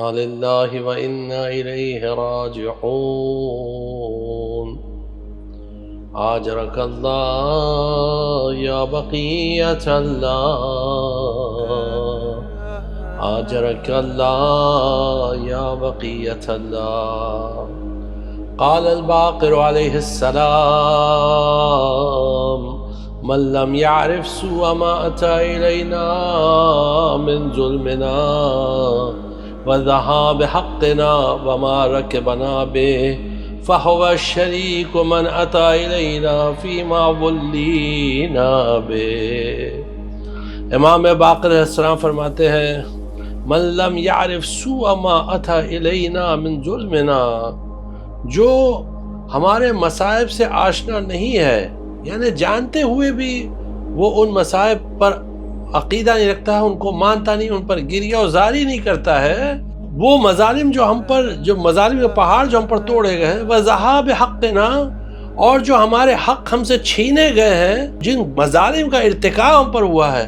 انا للہ و انا الیہ راجعون آجرک اللہ یا بقیت اللہ آجرک اللہ یا بقیت اللہ قال الباقر علیہ السلام من لم يعرف سوء ما أتى إلينا من ظلمنا وذهاب حقنا وما ركبنا به فهو الشريك من أتى إلينا فيما ولينا به۔ امام باقر علیہ السلام فرماتے ہیں من لم يعرف سوء ما أتى إلينا من ظلمنا، جو ہمارے مصائب سے آشنا نہیں ہے، یعنی جانتے ہوئے بھی وہ ان مصائب پر عقیدہ نہیں رکھتا ہے، ان کو مانتا نہیں، ان پر گریہ و زاری نہیں کرتا ہے، وہ مظالم جو ہم پر، جو مظالم کے پہاڑ جو ہم پر توڑے گئے ہیں، وَذَهَابِ حَقِّنَا، اور جو ہمارے حق ہم سے چھینے گئے ہیں، جن مظالم کا ارتکاب ہم پر ہوا ہے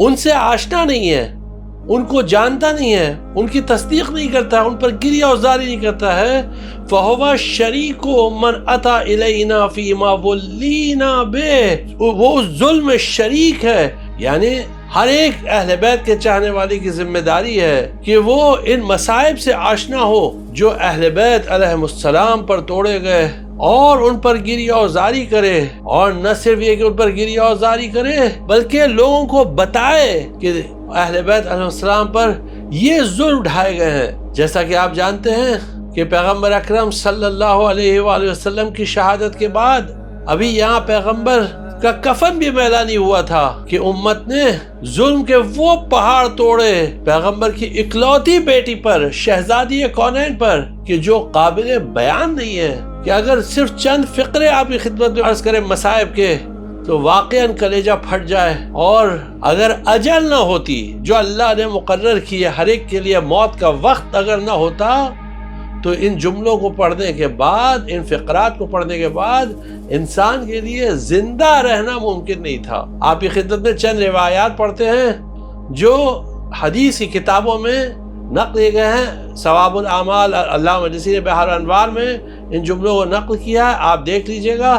ان سے آشنا نہیں ہے، ان کو جانتا نہیں ہے، ان کی تصدیق نہیں کرتا ہے، ان پر گریہ و زاری نہیں کرتا ہے، فَهُوَ الشَّرِيكُ مَنْ أَتَى إِلَيْنَا فِي مَا وَلِّينَا بِهِ، وہ ظلم شریک ہے، یعنی ہر ایک اہل بیت کے چاہنے والے کی ذمہ داری ہے کہ وہ ان مصائب سے آشنا ہو جو اہل بیت علیہ السلام پر توڑے گئے، اور ان پر گریہ و زاری کرے، اور نہ صرف یہ کہ ان پر گریہ و زاری کرے بلکہ لوگوں کو بتائے کہ اہل بیت علیہ السلام پر یہ ظلم ڈھائے گئے ہیں۔ جیسا کہ آپ جانتے ہیں کہ پیغمبر اکرم صلی اللہ علیہ وآلہ وسلم کی شہادت کے بعد ابھی یہاں پیغمبر کا کفن بھی میلا نہیں ہوا تھا کہ امت نے ظلم کے وہ پہاڑ توڑے پیغمبر کی اکلوتی بیٹی پر، شہزادی کونین پر، کہ جو قابل بیان نہیں ہے، کہ اگر صرف چند فقرے آپ کی خدمت میں عرض کریں مصائب کے تو واقعاً کلیجہ پھٹ جائے، اور اگر اجل نہ ہوتی جو اللہ نے مقرر کی ہے ہر ایک کے لیے، موت کا وقت اگر نہ ہوتا تو ان جملوں کو پڑھنے کے بعد، ان فقرات کو پڑھنے کے بعد انسان کے لیے زندہ رہنا ممکن نہیں تھا۔ آپ کی خدمت میں چند روایات پڑھتے ہیں جو حدیث کی کتابوں میں نقل کیے گئے ہیں، ثواب الاعمال، علامہ مجلسی نے بحر الانوار میں ان جملوں کو نقل کیا ہے، آپ دیکھ لیجئے گا،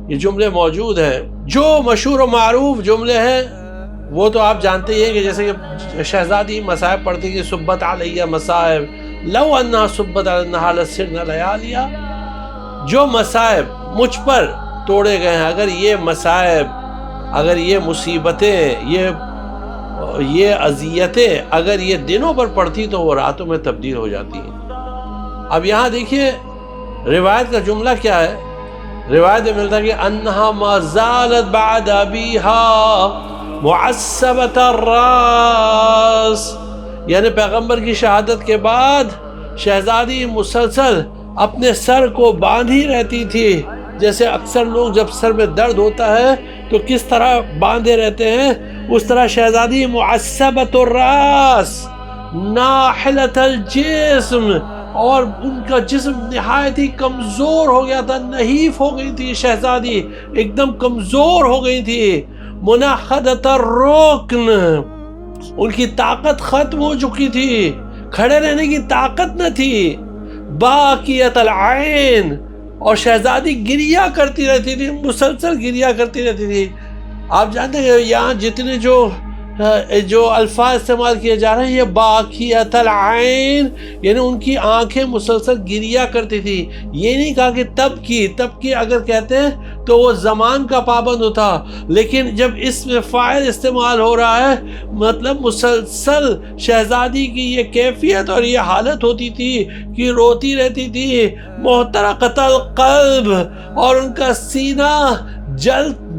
یہ جملے موجود ہیں۔ جو مشہور و معروف جملے ہیں وہ تو آپ جانتے ہی ہیں، کہ جیسے کہ شہزادی مصائب پڑھتی کہ صبت علیہ مصائب لو انہا صبت علیہ لسرنا لیالیا، جو مصائب مجھ پر توڑے گئے ہیں، اگر یہ مصائب، اگر یہ مصیبتیں، یہ اذیتیں اگر یہ دنوں پر پڑتی تو وہ راتوں میں تبدیل ہو جاتی ہیں۔ اب یہاں دیکھیے روایت کا جملہ کیا ہے، روایت میں ملتا ہے کہ انہا ما زالت بعد ابیہا معصبت الراس، یعنی پیغمبر کی شہادت کے بعد شہزادی مسلسل اپنے سر کو باندھی رہتی تھی، جیسے اکثر لوگ جب سر میں درد ہوتا ہے تو کس طرح باندھے رہتے ہیں، اس طرح شہزادی معصبت الراس ناحلت الجسم، اور ان کا جسم نہایت ہی کمزور ہو گیا تھا، نحیف ہو گئی تھی شہزادی، ایک دم کمزور ہو گئی تھی، منحدت الرکن، ان کی طاقت ختم ہو چکی تھی، کھڑے رہنے کی طاقت نہ تھی، باقیت العین، اور شہزادی گریہ کرتی رہتی تھی، مسلسل گریہ کرتی رہتی تھی۔ آپ جانتے ہیں یہاں جتنے جو الفاظ استعمال کیے جا رہے ہیں، یہ باقیت العین، یعنی ان کی آنکھیں مسلسل گریہ کرتی تھی، یہ نہیں کہا کہ تب کی اگر کہتے ہیں تو وہ زمان کا پابند ہوتا، لیکن جب اس میں فاعل استعمال ہو رہا ہے مطلب مسلسل شہزادی کی یہ کیفیت اور یہ حالت ہوتی تھی کہ روتی رہتی تھی، محترقۃ القلب، اور ان کا سینہ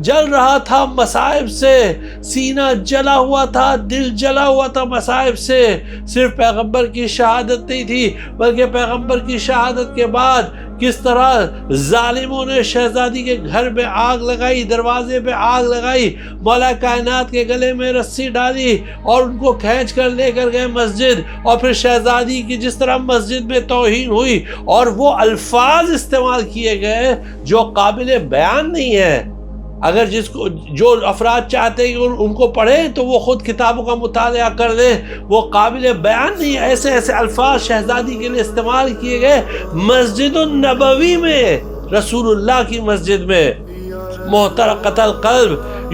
جل رہا تھا مصائب سے، سینہ جلا ہوا تھا، دل جلا ہوا تھا مصائب سے۔ صرف پیغمبر کی شہادت نہیں تھی بلکہ پیغمبر کی شہادت کے بعد کس طرح ظالموں نے شہزادی کے گھر میں آگ لگائی، دروازے پہ آگ لگائی، مولا کائنات کے گلے میں رسی ڈالی اور ان کو کھینچ کر لے کر گئے مسجد، اور پھر شہزادی کی جس طرح مسجد میں توہین ہوئی اور وہ الفاظ استعمال کیے گئے جو قابل بیان نہیں ہے۔ اگر جو افراد چاہتے ہیں کہ ان کو پڑھیں تو وہ خود کتابوں کا مطالعہ کر لیں، وہ قابل بیان نہیں۔ ایسے ایسے الفاظ شہزادی کے لیے استعمال کیے گئے مسجد النبوی میں، رسول اللہ کی مسجد میں، محترقۃ القلب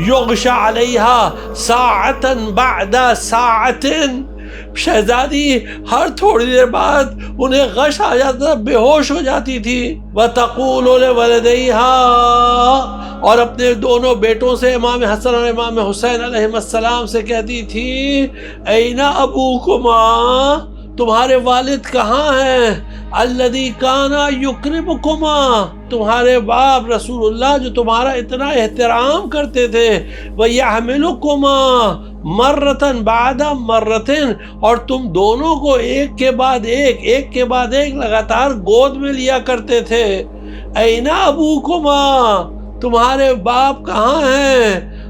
یغشا علیہا ساعتا بعد ساعت، شہزادی ہر تھوڑی دیر بعد انہیں غش آ جاتا تھا، بے ہوش ہو جاتی تھی۔ وَتَقُولُ لِوَلَدَيْهَا، اور اپنے دونوں بیٹوں سے، امام حسن اور امام حسین علیہ السلام سے کہتی تھی اَيْنَ أَبُوكُمَا، تمہارے والد کہاں ہیں؟ الَّذِي كَانَ يُكْرِمُكُمَا، تمہارے باپ رسول اللہ جو تمہارا اتنا احترام کرتے تھے، وَيَحْمِلُكُمَا مرتن بعد مرتن، اور تم دونوں کو ایک کے بعد ایک لگاتار گود میں لیا کرتے تھے۔ اَيْنَ أَبُوكُمَا، تمہارے باپ کہاں ہیں؟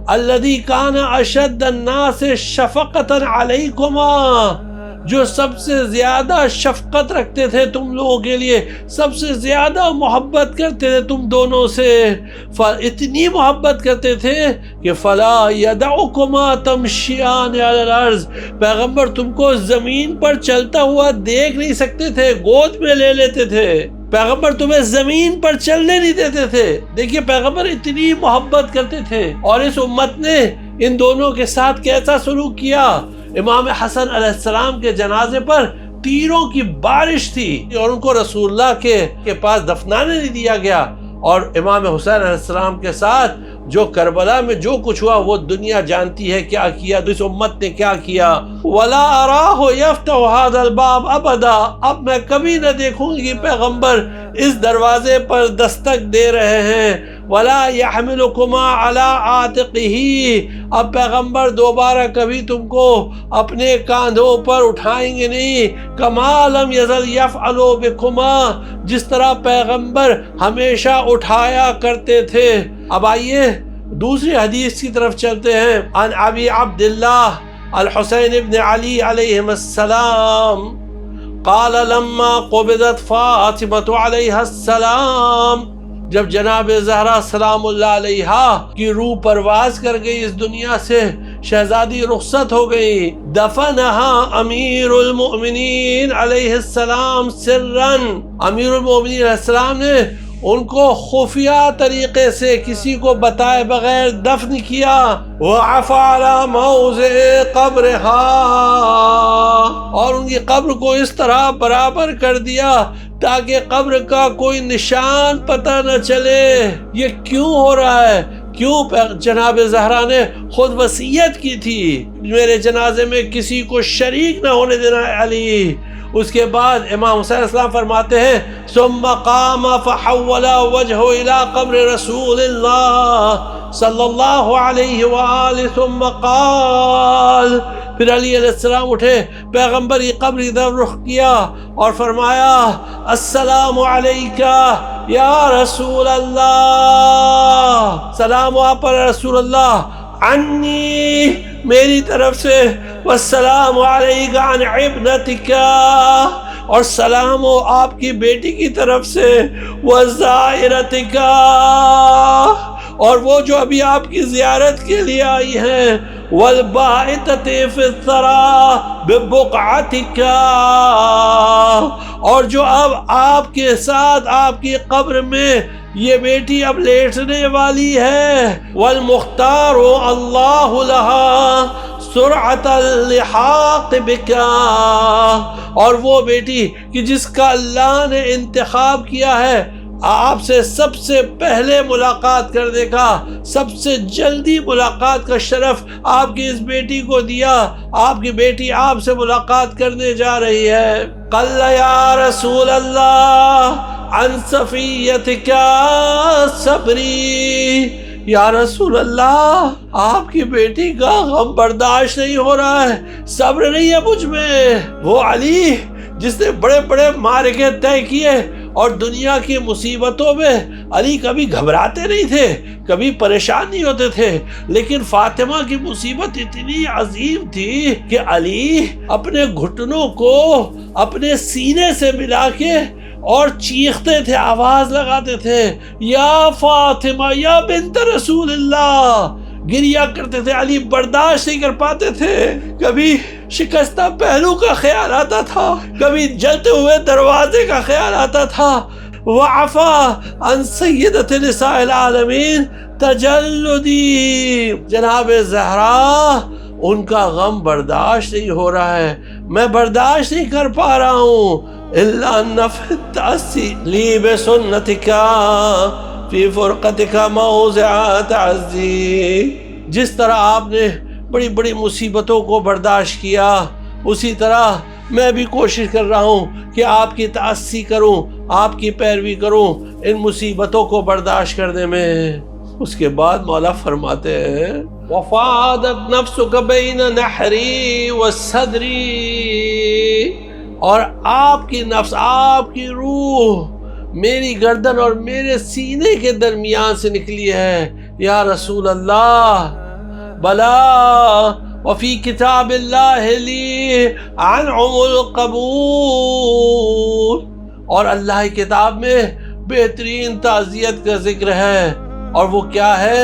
الَّذِي كَانَ أَشَدَّ النَّاسِ شَفَقَةً عَلَيْكُمَا، جو سب سے زیادہ شفقت رکھتے تھے تم لوگوں کے لیے، سب سے زیادہ محبت کرتے تھے تم دونوں سے، اتنی محبت کرتے تھے کہ فَلَا يَدَعُكُمَا تَمْشِيَانِ عَلَى الْأَرْضِ، پیغمبر تم کو زمین پر چلتا ہوا دیکھ نہیں سکتے تھے، گود میں لے لیتے تھے، پیغمبر تمہیں زمین پر چلنے نہیں دیتے تھے۔ دیکھیے پیغمبر اتنی محبت کرتے تھے، اور اس امت نے ان دونوں کے ساتھ کیسا سلوک کیا۔ امام حسن علیہ السلام کے جنازے پر تیروں کی بارش تھی اور ان کو رسول اللہ کے پاس دفنانے نہیں دیا گیا، اور امام حسین علیہ السلام کے ساتھ جو کربلا میں جو کچھ ہوا وہ دنیا جانتی ہے کیا کیا، تو اس امت نے کیا کیا۔ وَلَا أَرَاهُ يَفْتَحُ هَذَا الْبَابَ أَبَدًا، اب میں کبھی نہ دیکھوں گی پیغمبر اس دروازے پر دستک دے رہے ہیں۔ وَلَا يَحْمِلُكُمَا عَلَىٰ عَاتِقِهِ، اب پیغمبر دوبارہ کبھی تم کو اپنے کاندھوں پر اٹھائیں گے نہیں۔ كَمَا لَمْ يَزَلْ يَفْعَلُ بِكُمَا، جس طرح پیغمبر ہمیشہ اٹھایا کرتے تھے۔ اب آئیے دوسری حدیث کی طرف چلتے ہیں۔ عن ابی عبداللہ الحسین ابن علی علیہ السلام قال لما قبضت فاطمہ علیہ السلام، جب جناب زہرا سلام اللہ علیہا کی روح پرواز کر گئی اس دنیا سے، شہزادی رخصت ہو گئی، دفنہا امیر المؤمنین علیہ السلام سرًا، امیر المؤمنین علیہ السلام نے ان کو خفیہ طریقے سے کسی کو بتائے بغیر دفن کیا۔ وَعَفَى عَلَى مَوْضِعِ قَبْرِهَا، اور ان کی قبر کو اس طرح برابر کر دیا تاکہ قبر کا کوئی نشان پتہ نہ چلے۔ یہ کیوں ہو رہا ہے؟ کیوں جناب زہرا نے خود وصیت کی تھی میرے جنازے میں کسی کو شریک نہ ہونے دینا علی۔ اس کے بعد امام حسین علیہ السلام فرماتے ہیں ثم قام فحول وجهه الى قبر رسول اللہ صلی اللہ علیہ وآلہ ثم قال، پھر علی علیہ السلام اٹھے، پیغمبر کی قبر کی طرف رخ کیا اور فرمایا السلام علیکہ یا رسول اللہ، سلام آپ پر رسول اللہ، عنی میری طرف سے، والسلام علیک عن ابنتک، اور سلام ہو آپ کی بیٹی کی طرف سے، وزائرتک، اور وہ جو ابھی آپ کی زیارت کے لیے آئی ہیں، والبائتۃ فی الثری ببقعتک، اور جو اب آپ کے ساتھ آپ کی قبر میں یہ بیٹی اب لیٹنے والی ہے، والمختار اللہ لہا سرعت اللحاق بک، اور وہ بیٹی کہ جس کا اللہ نے انتخاب کیا ہے آپ سے سب سے پہلے ملاقات کرنے کا، سب سے جلدی ملاقات کا شرف آپ کی اس بیٹی کو دیا، آپ کی بیٹی آپ سے ملاقات کرنے جا رہی ہے۔ قل یا رسول اللہ عن صفیتک صبری، یا رسول اللہ آپ کی بیٹی کا غم برداشت نہیں ہو رہا ہے، صبر نہیں ہے مجھ میں۔ وہ علی جس نے بڑے بڑے معرکے طے کیے اور دنیا کی مصیبتوں میں علی کبھی گھبراتے نہیں تھے، کبھی پریشان نہیں ہوتے تھے، لیکن فاطمہ کی مصیبت اتنی عظیم تھی کہ علی اپنے گھٹنوں کو اپنے سینے سے ملا کے اور چیختے تھے، آواز لگاتے تھے، یا فاطمہ یا بنت رسول اللہ، گریا کرتے تھے، علی برداشت نہیں کر پاتے تھے۔ کبھی شکستہ پہلو کا خیال آتا تھا، کبھی جلتے ہوئے دروازے کا خیال آتا تھا۔ وعفا عن سیدۃ نساء العالمین تجلدی، جناب زہرا ان کا غم برداشت نہیں ہو رہا ہے، میں برداشت نہیں کر پا رہا ہوں۔ الا نفح التأسی لی بسنتک فی فرقتک موضع تعزی، جس طرح آپ نے بڑی بڑی مصیبتوں کو برداشت کیا، اسی طرح میں بھی کوشش کر رہا ہوں کہ آپ کی تأسی کروں، آپ کی پیروی کروں ان مصیبتوں کو برداشت کرنے میں۔ اس کے بعد مولا فرماتے ہیں وفادت نفسک بین نحری وصدری، اور آپ کی نفس، آپ کی روح میری گردن اور میرے سینے کے درمیان سے نکلی ہے یا رسول اللہ۔ بلا وفی کتاب اللہ لی عنعم القبول، اور اللہ کی کتاب میں بہترین تعزیت کا ذکر ہے، اور وہ کیا ہے؟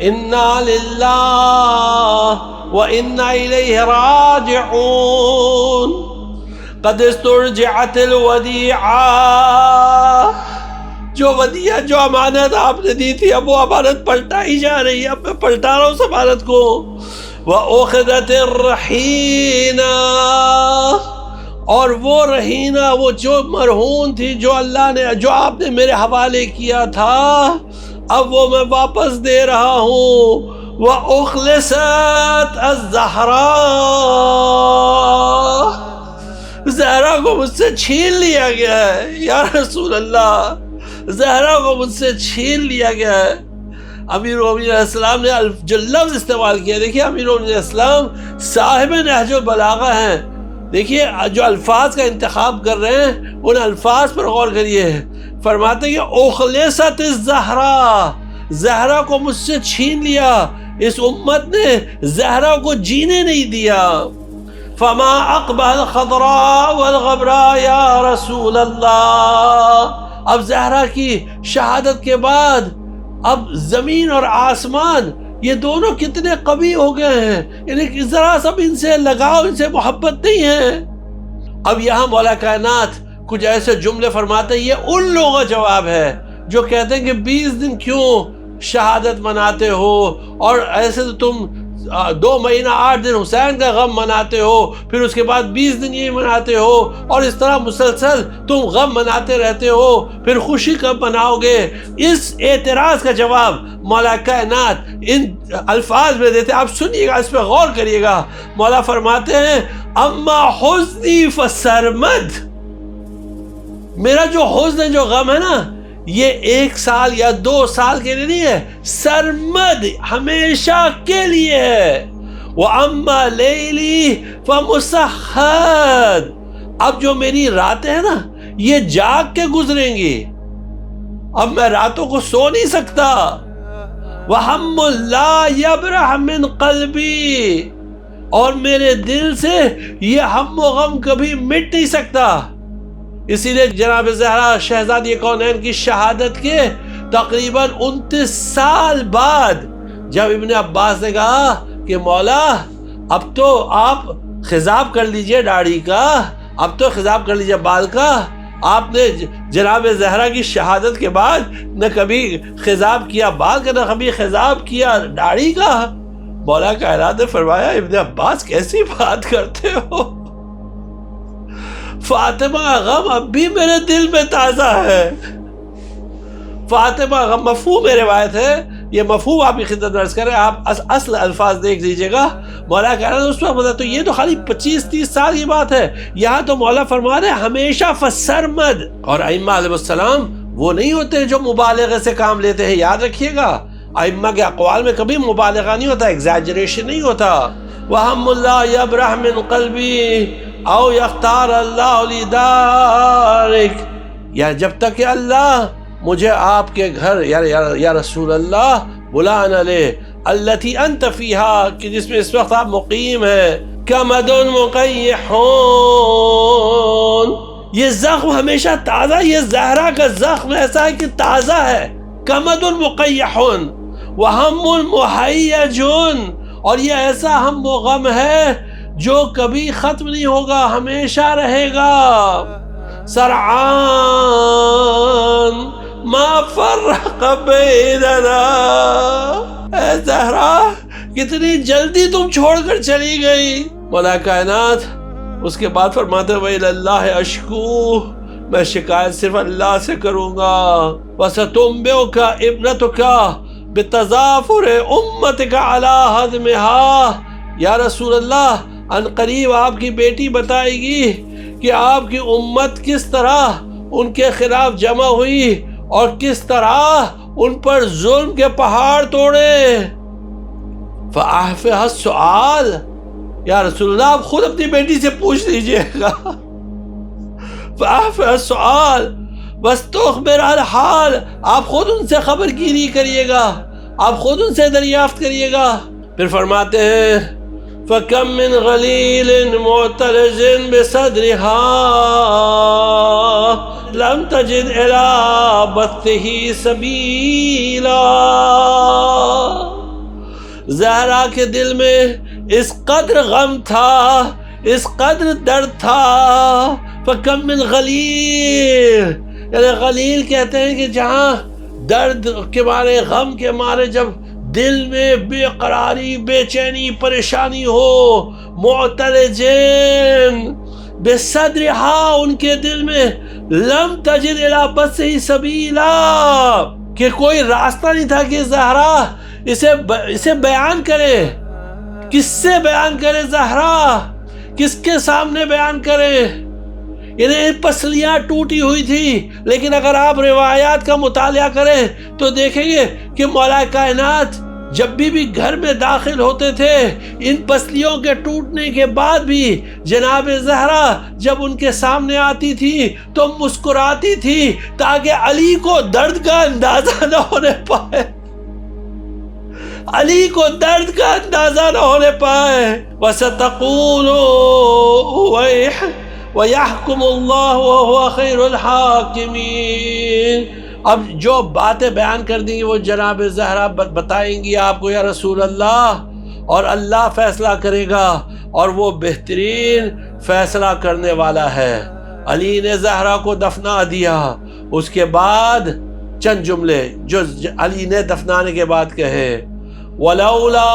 انا للہ وانا الیہ راجعون، قد استرجعت الودیعہ، جو ودیعہ، جو امانت آپ نے دی تھی، اب وہ امانت پلٹائی جا رہی ہے، اب میں پلٹا رہا ہوں اس امانت کو۔ وَأُخِذَتِ الرَّحِینَةُ، اور وہ رہینہ، وہ جو مرہون تھی، جو اللہ نے، جو آپ نے میرے حوالے کیا تھا، اب وہ میں واپس دے رہا ہوں۔ وَأُخْلِصَتْ الزَّہْرَاءُ، زہرا کو مجھ سے چھین لیا گیا ہے یا رسول اللہ، زہرا کو مجھ سے چھین لیا گیا ہے۔ امیر المومنین علیہ السلام نے جو لفظ استعمال کیا، دیکھیے امیر المومنین علیہ السلام صاحب نہج البلاغہ ہیں، دیکھیے جو الفاظ کا انتخاب کر رہے ہیں ان الفاظ پر غور کریے۔ فرماتے ہیں کہ اخلصت الزہرا، زہرا کو مجھ سے چھین لیا، اس امت نے زہرا کو جینے نہیں دیا۔ فما اقبح الخضراء والغبراء یا رسول اللہ، اب زہرا کی شہادت کے بعد اب زمین اور آسمان یہ دونوں کتنے قوی ہو گئے ہیں، یعنی ذرا سا ان سے لگاؤ، ان سے محبت نہیں ہے۔ اب یہاں مولا کائنات کچھ ایسے جملے فرماتے ہیں، یہ ان لوگوں کا جواب ہے جو کہتے ہیں کہ 20 دن کیوں شہادت مناتے ہو، اور ایسے تو تم 2 مہینہ 8 دن حسین کا غم مناتے ہو، پھر اس کے بعد 20 دن یہ مناتے ہو، اور اس طرح مسلسل تم غم مناتے رہتے ہو، پھر خوشی کب مناؤ گے؟ اس اعتراض کا جواب مولا کائنات ان الفاظ میں دیتے، آپ سنیے گا، اس پہ غور کریے گا۔ مولا فرماتے ہیں اما حزنی فسرمد، میرا جو حزن ہے، جو غم ہے نا، یہ 1 سال یا 2 سال کے لیے نہیں ہے، سرمد ہمیشہ کے لیے ہے۔ وَأَمَّا لَيْلِي فَمُسَحَّد، اب جو میری راتیں ہیں نا یہ جاگ کے گزریں گی، اب میں راتوں کو سو نہیں سکتا۔ وَحَمُّ لَا يَبْرَحْ مِنْ قَلْبِي، اور میرے دل سے یہ ہم و غم کبھی مٹ نہیں سکتا۔ اسی لیے جناب زہرا شہزادی کونین کی شہادت کے تقریباً 29 سال بعد جب ابن عباس نے کہا کہ مولا اب تو آپ خضاب کر لیجئے داڑھی کا، اب تو خضاب کر لیجئے بال کا، آپ نے جناب زہرا کی شہادت کے بعد نہ کبھی خضاب کیا بال کا، نہ کبھی خضاب کیا داڑھی کا۔ مولا کائنات نے فرمایا ابن عباس کیسی بات کرتے ہو، فاطمہ کا غم اب بھی میرے دل میں تازہ ہے۔ فاطمہ غم مفہوم روایت ہے، یہ مفہوم آپ کی خدمت درس کریں، آپ اصل الفاظ دیکھ لیجئے گا۔ مولا کہہ رہا ہے اس وقت بتا، تو یہ تو خالی 25-30 سال کی بات ہے، یہاں تو مولا فرما رہے ہمیشہ فسرمد۔ اور ائمہ علیہ السلام وہ نہیں ہوتے جو مبالغے سے کام لیتے ہیں، یاد رکھیے گا ائمہ کے اقوال میں کبھی مبالغہ نہیں ہوتا، ایگزیجریشن نہیں ہوتا۔ وَحَمُّ اللَّهِ يَبْرَحْ مِنْ قَلْبِي او یختار اللہ لدارک، یا جب تک کہ اللہ مجھے آپ کے گھر یا رسول اللہ بلا نہ لے، التی انت فیہا، کہ جس میں اس وقت آپ مقیم ہیں، کمد مقیحون، یہ زخم ہمیشہ تازہ، یہ زہرا کا زخم ایسا ہے کہ تازہ ہے. کمد مقیح وہم محیج، اور یہ ایسا ہم و غم ہے جو کبھی ختم نہیں ہوگا، ہمیشہ رہے گا. سرعان ما فرق بیننا، اے زہرا کتنی جلدی تم چھوڑ کر چلی گئی. مولا کائنات اس کے بعد فرماتے ہیں وَإِلَى اللَّهِ أَشْكُو، میں شکایت صرف اللہ سے کروں گا. وَسَتُنْبِئُكَ ابْنَتُكَ بِتَظَافُرِ أُمَّتِكَ عَلَى هَضْمِهَا، یا رسول اللہ ان قریب آپ کی بیٹی بتائے گی کہ آپ کی امت کس طرح ان کے خلاف جمع ہوئی اور کس طرح ان پر ظلم کے پہاڑ توڑے. فَأَحْفِحَ السُّؤَالِ، یا رسول اللہ آپ خود اپنی بیٹی سے پوچھ لیجئے گا. فَأَحْفِحَ السُّؤَالِ وَاسْتُخْبِرْ الْحَالِ، آپ خود ان سے خبر گیری کریے گا، آپ خود ان سے دریافت کریے گا. پھر فرماتے ہیں فَكَمْ مِنْ غَلِيلٍ مُعْتَلِجٍ بِصَدْرِهَا لَمْ تَجِدْ إِلَىٰ بَثِّهِ سَبِيلًا. زہرا کے دل میں اس قدر غم تھا، اس قدر درد تھا. فَكَمْ مِنْ غَلِيلٍ، یعنی غلیل کہتے ہیں کہ جہاں درد کے مارے، غم کے مارے جب دل میں بے قراری، بے چینی، پریشانی ہو. معتلجین بصدرہا، ان کے دل میں لم تجد الی بثہ سبیلا، کہ کوئی راستہ نہیں تھا کہ زہرا اسے بیان کرے. کس سے بیان کرے زہرا، کس کے سامنے بیان کرے؟ یعنی پسلیاں ٹوٹی ہوئی تھی، لیکن اگر آپ روایات کا مطالعہ کریں تو دیکھیں گے کہ مولا کائنات جب بھی گھر میں داخل ہوتے تھے، ان پسلیوں کے ٹوٹنے کے بعد بھی جناب زہرا جب ان کے سامنے آتی تھی تو مسکراتی تھی تاکہ علی کو درد کا اندازہ نہ ہونے پائے، علی کو درد کا اندازہ نہ ہونے پائے. وَسَتَقُولُ وَيَحْكُمُ اللَّهُ وَهُوَ خَيْرُ الْحَاكِمِينَ. اب جو باتیں بیان کر دیں گی وہ جناب زہرا بتائیں گی آپ کو یا رسول اللہ، اور اللہ فیصلہ کرے گا اور وہ بہترین فیصلہ کرنے والا ہے. علی نے زہرا کو دفنا دیا. اس کے بعد چند جملے جو علی نے دفنانے کے بعد کہے وَلَوْلَا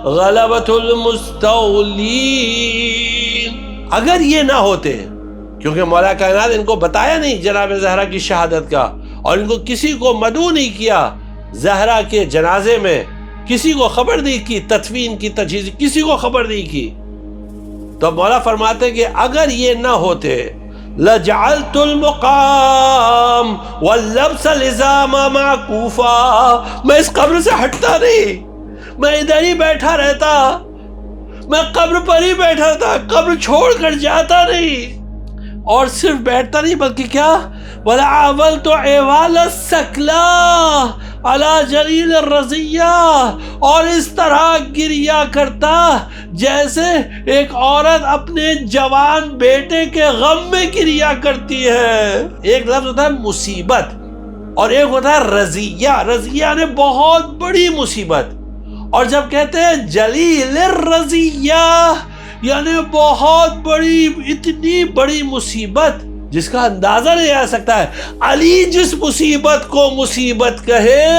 غَلَبَةُ الْمُسْتَوْلِينَ، اگر یہ نہ ہوتے، کیونکہ مولا کائنات ان کو بتایا نہیں جناب زہرا کی شہادت کا، اور ان کو کسی کو مدعو نہیں کیا زہرا کے جنازے میں، کسی کو خبر نہیں کی، تدفین کی تجہیز کسی کو خبر نہیں کی. تو مولا فرماتے ہیں کہ اگر یہ نہ ہوتے لَجَعَلْتُ الْمُقَامَ وَاللَّبْسَ لِزَامَ مَعْكُوفًا، میں اس قبر سے ہٹتا نہیں، میں ادھر ہی بیٹھا رہتا، میں قبر پر ہی بیٹھا تھا، قبر چھوڑ کر جاتا نہیں. اور صرف بیٹھتا نہیں بلکہ کیا وَلَعَوَلْتُ عِوَالَ السَّكْلَى عَلَى جَلِيلِ الرَّزِيَّةِ، اور اس طرح گریا کرتا جیسے ایک عورت اپنے جوان بیٹے کے غم میں گریا کرتی ہے. ایک لفظ ہوتا ہے مصیبت اور ایک ہوتا ہے رضیہ. رضیہ نے بہت بڑی مصیبت، اور جب کہتے ہیں جلیل الرضیہ یعنی بہت بڑی، اتنی بڑی مصیبت جس کا اندازہ نہیں آ سکتا ہے. علی جس مصیبت کو مصیبت کہے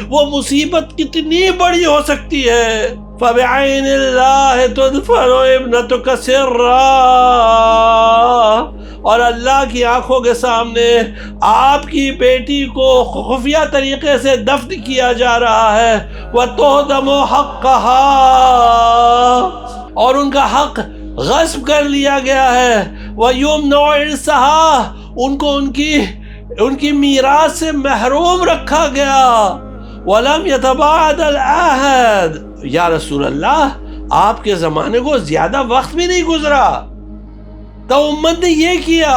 وہ مصیبت کتنی بڑی ہو سکتی ہے. فَبِعَيْنِ اللَّهِ تُدْفَنُ ابْنَتُكَ سِرًّا، اور اللہ کی آنکھوں کے سامنے آپ کی بیٹی کو خفیہ طریقے سے دفن کیا جا رہا ہے. وَتُهْدَمُ حَقَّهَا، اور ان کا حق غصب کر لیا گیا ہے. وَيُمْنَعُ عِرْسَهَا، ان کو ان کی میراث سے محروم رکھا گیا. وَلَمْ يَتَبَاعَدَ الْعَهْدُ، یا رسول اللہ آپ کے زمانے کو زیادہ وقت بھی نہیں گزرا تو امت نے یہ کیا.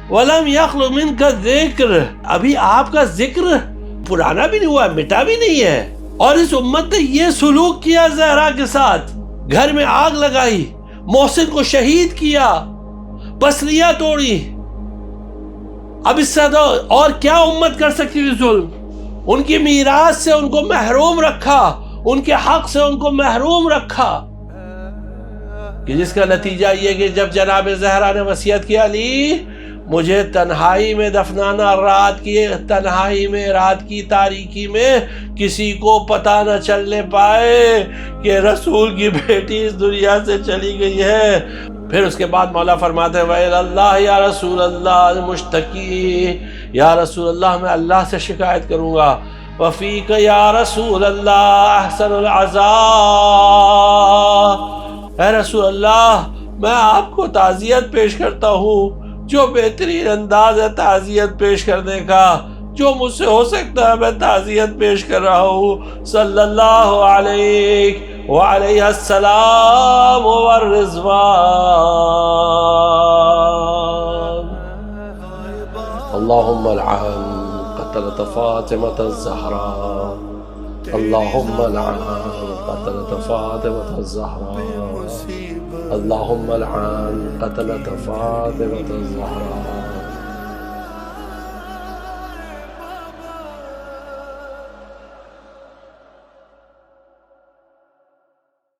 وَلَمْ يَخْلُ مِنْكَ الذِّكْرُ، ابھی آپ کا ذکر پرانا بھی نہیں ہوا، مٹا بھی نہیں ہے. اور اس امت نے یہ سلوک کیا زہرا کے ساتھ، گھر میں آگ لگائی، محسن کو شہید کیا، پسلیاں توڑی، اب اس سے اور کیا امت کر سکتی تھی ظلم؟ ان کی میراث سے ان کو محروم رکھا، ان کے حق سے ان کو محروم رکھا، کہ جس کا نتیجہ یہ کہ جب جناب زہرا نے وصیت کیا علی مجھے تنہائی میں دفنانا، رات کی تنہائی میں، رات کی تاریکی میں کسی کو پتہ نہ چلنے پائے کہ رسول کی بیٹی اس دنیا سے چلی گئی ہے۔ پھر اس کے بعد مولا فرماتے ہیں وَإِلَى اللَّهِ یا رسول اللہ مشتکی، یا رسول اللہ میں اللہ سے شکایت کروں گا، وَفِيكَ یا رسول اللہ احسن العزاء، اے رسول اللہ میں آپ کو تعزیت پیش کرتا ہوں، جو بہترین انداز ہے تعزیت پیش کرنے کا، جو مجھ سے ہو سکتا ہے میں تعزیت پیش کر رہا ہوں۔ صلی اللہ علیہ وعلیہ السلام والرضوان۔ اللہم لعن قتلۃ فاطمۃ الزہراء، اللہم لعن قتلۃ فاطمۃ الزہراء، اللہم لعن قتلۃ فاطمۃ الزہراء۔